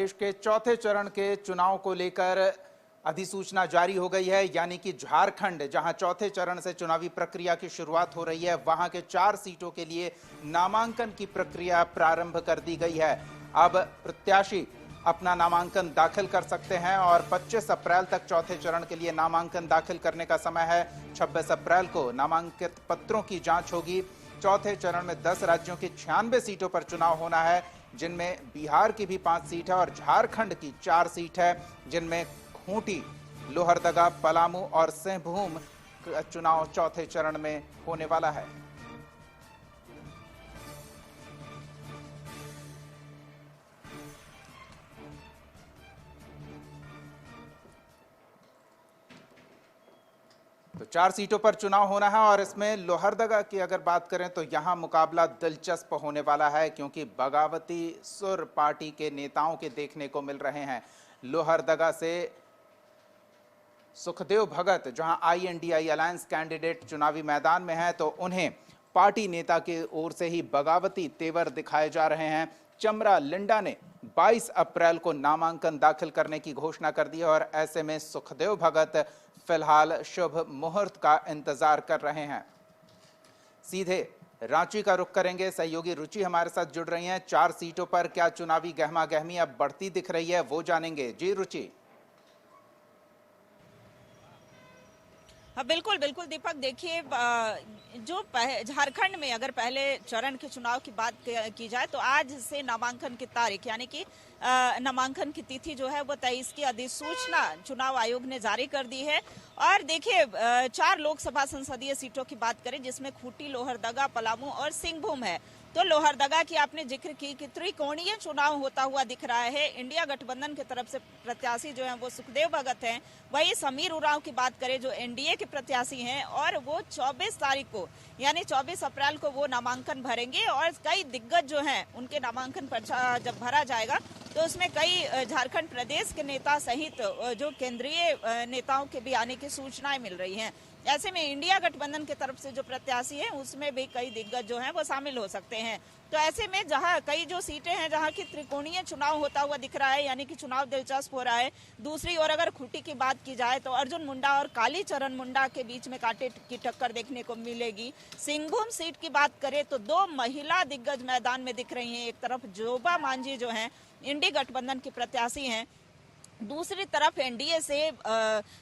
प्रदेश के चौथे चरण के चुनाव को लेकर अधिसूचना जारी हो गई है, यानी कि झारखंड जहां चौथे चरण से चुनावी प्रक्रिया की शुरुआत हो रही है, वहां के 4 सीटों के लिए नामांकन की प्रक्रिया प्रारंभ कर दी गई है। अब प्रत्याशी अपना नामांकन दाखिल कर सकते हैं और 25 अप्रैल तक चौथे चरण के लिए नामांकन दाखिल करने का समय है। 26 अप्रैल को नामांकित पत्रों की जांच होगी। चौथे चरण में 10 राज्यों की 96 सीटों पर चुनाव होना है, जिनमें बिहार की भी 5 सीट है और झारखंड की 4 सीट है, जिनमें खूंटी, लोहरदगा, पलामू और सिंहभूम चुनाव चौथे चरण में होने वाला है। तो 4 सीटों पर चुनाव होना है और इसमें लोहरदगा की अगर बात करें तो यहां मुकाबला दिलचस्प होने वाला है, क्योंकि बगावती सुर पार्टी के नेताओं के देखने को मिल रहे हैं। लोहरदगा से सुखदेव भगत जहां INDI अलायंस कैंडिडेट चुनावी मैदान में है, तो उन्हें पार्टी नेता की ओर से ही बगावती तेवर दिखाए जा रहे हैं। चमरा लिंडा ने 22 अप्रैल को नामांकन दाखिल करने की घोषणा कर दी है और ऐसे में सुखदेव भगत फिलहाल शुभ मुहूर्त का इंतजार कर रहे हैं। सीधे रांची का रुख करेंगे, सहयोगी रुचि हमारे साथ जुड़ रही हैं। 4 सीटों पर क्या चुनावी गहमा गहमी अब बढ़ती दिख रही है, वो जानेंगे। जी रुचि। हाँ, बिल्कुल बिल्कुल दीपक, देखिए जो झारखंड में अगर पहले चरण के चुनाव की बात की जाए तो आज से नामांकन की तारीख यानी कि नामांकन की तिथि जो है वो 23 की अधिसूचना चुनाव आयोग ने जारी कर दी है। और देखिए 4 लोकसभा संसदीय सीटों की बात करें, जिसमें खूंटी, लोहरदगा, पलामू और सिंहभूम है। तो लोहरदगा की आपने जिक्र की कि त्रिकोणीय चुनाव होता हुआ दिख रहा है। इंडिया गठबंधन की तरफ से प्रत्याशी जो हैं वो सुखदेव भगत हैं। वही समीर उरांव की बात करें जो NDA के प्रत्याशी हैं, और वो 24 तारीख को यानी 24 अप्रैल को वो नामांकन भरेंगे। और कई दिग्गज जो हैं उनके नामांकन पर्चा जब भरा जाएगा तो उसमें कई झारखंड प्रदेश के नेता सहित जो केंद्रीय नेताओं के भी आने की सूचनाएं मिल रही हैं। ऐसे में इंडिया गठबंधन की तरफ से जो प्रत्याशी हैं उसमें भी कई दिग्गज जो हैं वो शामिल हो सकते हैं। तो ऐसे में जहां कई जो सीटें हैं जहां की त्रिकोणीय चुनाव होता हुआ दिख रहा है, यानी कि चुनाव दिलचस्प हो रहा है। दूसरी ओर अगर खूंटी की बात की जाए तो अर्जुन मुंडा और कालीचरण मुंडा के बीच में कांटे की टक्कर देखने को मिलेगी। सिंहभूम सीट की बात करें तो 2 महिला दिग्गज मैदान में दिख रही हैं। एक तरफ जोबा मांझी जो है इंडी गठबंधन की प्रत्याशी हैं, दूसरी तरफ NDA से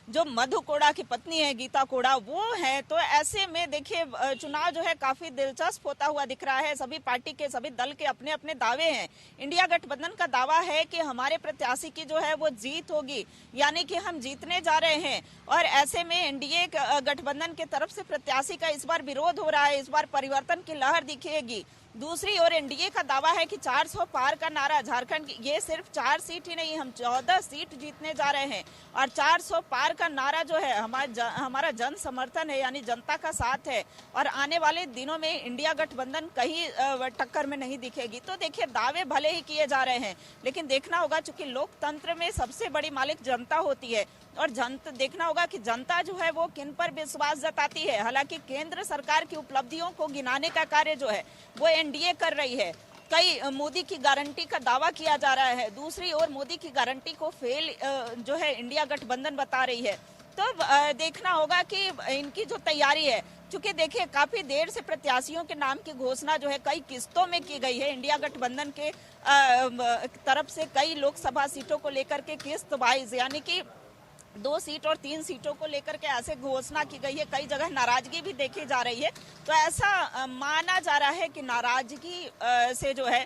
जो मधु कोड़ा की पत्नी है गीता कोड़ा वो है। तो ऐसे में देखिए चुनाव जो है काफी दिलचस्प होता हुआ दिख रहा है। सभी पार्टी के सभी दल के अपने अपने दावे हैं। इंडिया गठबंधन का दावा है कि हमारे प्रत्याशी की जो है वो जीत होगी, यानी कि हम जीतने जा रहे हैं। और ऐसे में NDA गठबंधन की तरफ से प्रत्याशी का इस बार विरोध हो रहा है, इस बार परिवर्तन की लहर दिखेगी। दूसरी ओर NDA का दावा है कि 400 पार का नारा झारखंड की, ये सिर्फ 4 सीट ही नहीं, हम 14 सीट जीतने जा रहे हैं। और 400 पार का नारा जो है हमारा जन समर्थन है, यानी जनता का साथ है। और आने वाले दिनों में इंडिया गठबंधन कहीं टक्कर में नहीं दिखेगी। तो देखिए दावे भले ही किए जा रहे हैं, लेकिन देखना होगा, चूंकि लोकतंत्र में सबसे बड़ी मालिक जनता होती है और देखना होगा कि जनता जो है वो किन पर विश्वास जताती है। हालांकि केंद्र सरकार की उपलब्धियों को गिनाने का कार्य जो है वो NDA कर रही है। कई मोदी की गारंटी का दावा किया जा रहा है, दूसरी ओर मोदी की गारंटी को फेल जो है इंडिया गठबंधन बता रही है। तो देखना होगा कि इनकी जो तैयारी है, चूंकि देखिए काफी देर से प्रत्याशियों के नाम की घोषणा जो है कई किस्तों में की गई है। इंडिया गठबंधन के तरफ से कई लोकसभा सीटों को लेकर के किस्त वाइज यानी कि 2 सीट और 3 सीटों को लेकर के ऐसे घोषणा की गई है। कई जगह नाराजगी भी देखी जा रही है। तो ऐसा माना जा रहा है कि नाराजगी से जो है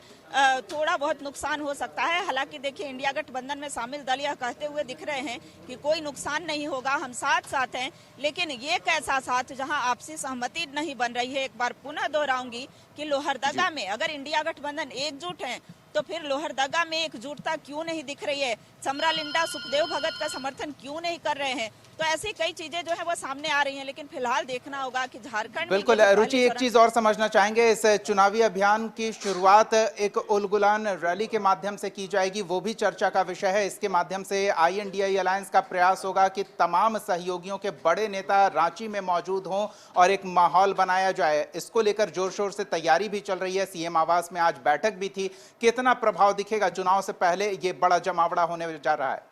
थोड़ा बहुत नुकसान हो सकता है। हालांकि देखिए इंडिया गठबंधन में शामिल दल यह कहते हुए दिख रहे हैं कि कोई नुकसान नहीं होगा, हम साथ साथ हैं। लेकिन ये कैसा साथ जहां आपसी सहमति नहीं बन रही है। एक बार पुनः दोहराऊंगी कि लोहरदगा में अगर इंडिया गठबंधन एकजुट है तो फिर लोहरदगा में एकजुटता क्यों नहीं दिख रही है? चमरा लिंडा सुखदेव भगत का समर्थन क्यों नहीं कर रहे हैं? तो ऐसी कई चीजें जो है वो सामने आ रही हैं। लेकिन फिलहाल देखना होगा कि झारखंड बिल्कुल रुचि, एक चीज और समझना चाहेंगे, इस चुनावी अभियान की शुरुआत एक उलगुलान रैली के माध्यम से की जाएगी, वो भी चर्चा का विषय है। इसके माध्यम से INDI अलायंस का प्रयास होगा कि तमाम सहयोगियों के बड़े नेता रांची में मौजूद हों और एक माहौल बनाया जाए। इसको लेकर जोर शोर से तैयारी भी चल रही है। CM आवास में आज बैठक भी थी। कितना कितना प्रभाव दिखेगा चुनाव से पहले ये बड़ा जमावड़ा होने जा रहा है?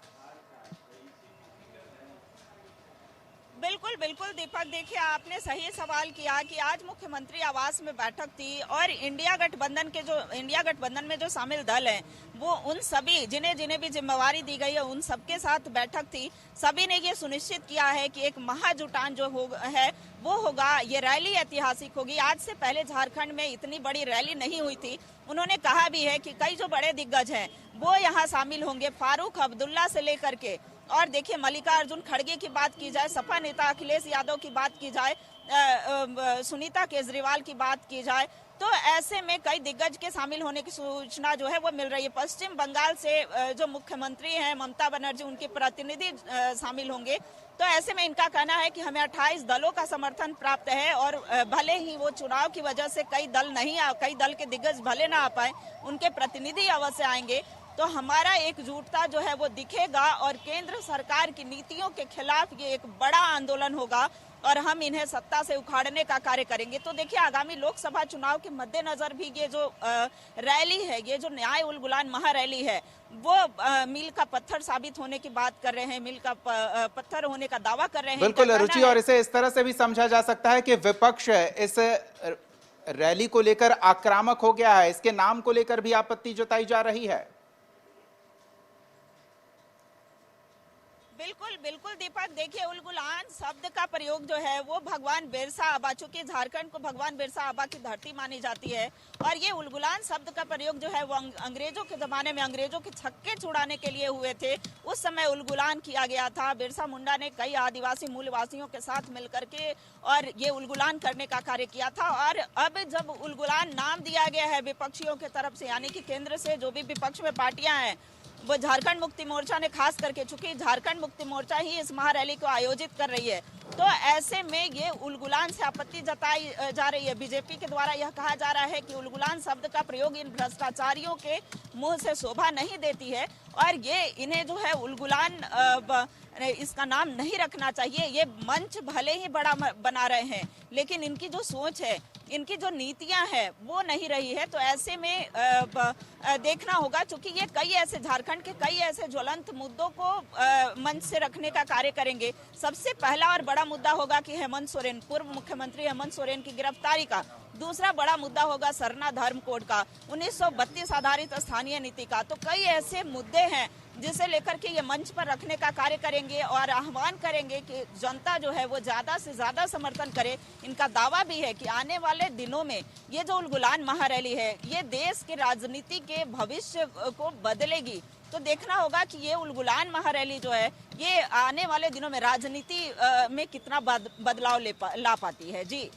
बिल्कुल बिल्कुल दीपक, देखिए आपने सही सवाल किया कि आज मुख्यमंत्री आवास में बैठक थी और इंडिया गठबंधन में जो शामिल दल हैं वो उन सभी जिन्हें जिन्हें भी जिम्मेवारी दी गई है उन सबके साथ बैठक थी। सभी ने ये सुनिश्चित किया है कि एक महाजुटान जो है वो होगा, ये रैली ऐतिहासिक होगी। आज से पहले झारखंड में इतनी बड़ी रैली नहीं हुई थी। उन्होंने कहा भी है कि कई जो बड़े दिग्गज हैं वो यहाँ शामिल होंगे, फारूक अब्दुल्ला से लेकर के, और देखिए मल्लिकार्जुन खड़गे की बात की जाए, सपा नेता अखिलेश यादव की बात की जाए, सुनीता केजरीवाल की बात की जाए, तो ऐसे में कई दिग्गज के शामिल होने की सूचना जो है वो मिल रही है। पश्चिम बंगाल से जो मुख्यमंत्री हैं ममता बनर्जी, उनके प्रतिनिधि शामिल होंगे। तो ऐसे में इनका कहना है कि हमें 28 दलों का समर्थन प्राप्त है और भले ही वो चुनाव की वजह से कई दल के दिग्गज भले ना आ पाए, उनके प्रतिनिधि अवश्य आएंगे, तो हमारा एकजुटता जो है वो दिखेगा और केंद्र सरकार की नीतियों के खिलाफ ये एक बड़ा आंदोलन होगा और हम इन्हें सत्ता से उखाड़ने का कार्य करेंगे। तो देखिए आगामी लोकसभा चुनाव के मद्देनजर भी ये जो रैली है, ये जो न्याय उल गुलान महारैली है, वो मील का पत्थर साबित होने की बात कर रहे हैं, मील का पत्थर होने का दावा कर रहे हैं। बिल्कुल रुचि, और इसे इस तरह से भी समझा जा सकता है कि विपक्ष इस रैली को लेकर आक्रामक हो गया है, इसके नाम को लेकर भी आपत्ति जताई जा रही है। बिल्कुल बिल्कुल दीपक, देखिए उल गुलान शब्द का प्रयोग जो है वो भगवान बिरसा आबा, चूंकि झारखंड को भगवान बिरसा आबा की धरती मानी जाती है, और ये उल गुलान शब्द का प्रयोग जो है वो अंग्रेजों के जमाने में अंग्रेजों के छक्के छुड़ाने के लिए हुए थे। उस समय उल गुलान किया गया था। बिरसा मुंडा ने कई आदिवासी मूलवासियों के साथ मिलकर के और ये उल गुलान करने का कार्य किया था। और अब जब उल गुलान नाम दिया गया है विपक्षियों की तरफ से, यानी कि केंद्र से जो भी विपक्ष में पार्टियां हैं, वो झारखंड मुक्ति मोर्चा ने खास करके, चूंकि झारखंड मुक्ति मोर्चा ही इस महारैली को आयोजित कर रही है, तो ऐसे में ये उलगुलान से आपत्ति जताई जा रही है। बीजेपी के द्वारा यह कहा जा रहा है कि उलगुलान शब्द का प्रयोग इन भ्रष्टाचारियों के मुंह से शोभा नहीं देती है और ये इन्हें जो है उलगुलान इसका नाम नहीं रखना चाहिए। ये मंच भले ही बड़ा बना रहे हैं, लेकिन इनकी जो सोच है, इनकी जो नीतियां हैं वो नहीं रही है। तो ऐसे में देखना होगा, क्योंकि ये कई ऐसे झारखंड के कई ऐसे ज्वलंत मुद्दों को मंच से रखने का कार्य करेंगे। सबसे पहला और बड़ा मुद्दा होगा कि हेमंत सोरेन, पूर्व मुख्यमंत्री हेमंत सोरेन की गिरफ्तारी का। दूसरा बड़ा मुद्दा होगा सरना धर्म कोड का, 1932 आधारित स्थानीय नीति का। तो कई ऐसे मुद्दे हैं जिसे लेकर के ये मंच पर रखने का कार्य करेंगे और आह्वान करेंगे कि जनता जो है वो ज्यादा से ज्यादा समर्थन करे। इनका दावा भी है कि आने वाले दिनों में ये जो उलगुलान महारैली है, ये देश के राजनीति के भविष्य को बदलेगी। तो देखना होगा कि ये उलगुलान महारैली जो है ये आने वाले दिनों में राजनीति में कितना बदलाव ला पाती है। जी।